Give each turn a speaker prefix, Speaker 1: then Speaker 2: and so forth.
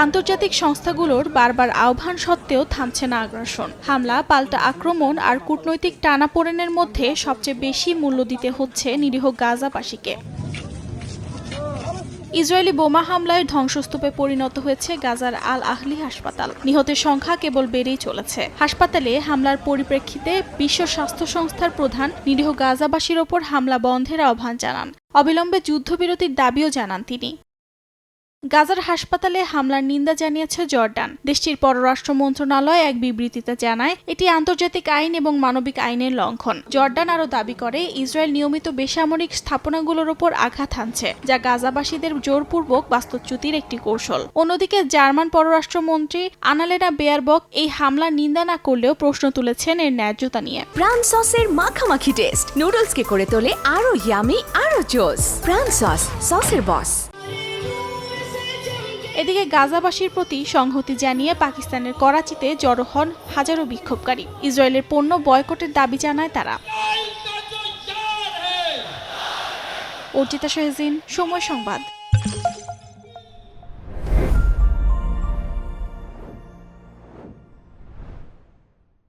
Speaker 1: আন্তর্জাতিক সংস্থাগুলোর বারবার আহ্বান সত্ত্বেও থামছে না আগ্রাসন। হামলা, পাল্টা আক্রমণ আর কূটনৈতিক টানাপোড়েনের মধ্যে সবচেয়ে বেশি মূল্য দিতে হচ্ছে নিরীহ গাজাবাসীকে। ইসরায়েলি বোমা হামলায় ধ্বংসস্তূপে পরিণত হয়েছে গাজার আল আহলি হাসপাতাল। নিহতের সংখ্যা কেবল বেড়েই চলেছে। হাসপাতালে হামলার পরিপ্রেক্ষিতে বিশ্ব স্বাস্থ্য সংস্থার প্রধান নিরীহ গাজাবাসীর ওপর হামলা বন্ধের আহ্বান জানান। অবিলম্বে যুদ্ধবিরতির দাবিও জানান তিনি। গাজার হাসপাতালে হামলার নিন্দা জানিয়েছে জর্ডান। দেশটির পররাষ্ট্র মন্ত্রণালয় এক বিবৃতিতে জানায়, এটি আন্তর্জাতিক আইন এবং মানবিক আইনের লঙ্ঘন। জর্ডান আরও দাবি করে, ইসরায়েল নিয়মিত বেসামরিক স্থাপনাগুলোর ওপর আঘাত হানছে, যা গাজাবাসীদের জোরপূর্বক বাস্তুচ্যুতির একটি কৌশল। অন্যদিকে জার্মান পররাষ্ট্রমন্ত্রী আনালেনা বেয়ারবক এই হামলার নিন্দা না করলেও প্রশ্ন তুলেছেন এর ন্যায্যতা নিয়ে।
Speaker 2: প্রাণ সসের মাখামাখি টেস্ট নুডলসকে করে তোলে আরো ইয়ামি, আরো জোস। প্রাণ সস, সসের বস।
Speaker 1: এদিকে গাজাবাসীর প্রতি সংহতি জানিয়ে পাকিস্তানের করাচিতে জড়ো হন হাজারো বিক্ষোভকারী। ইসরায়েলের পণ্য বয়কটের দাবি জানায় তারা। অর্জিতা শাহজিন, সময় সংবাদ।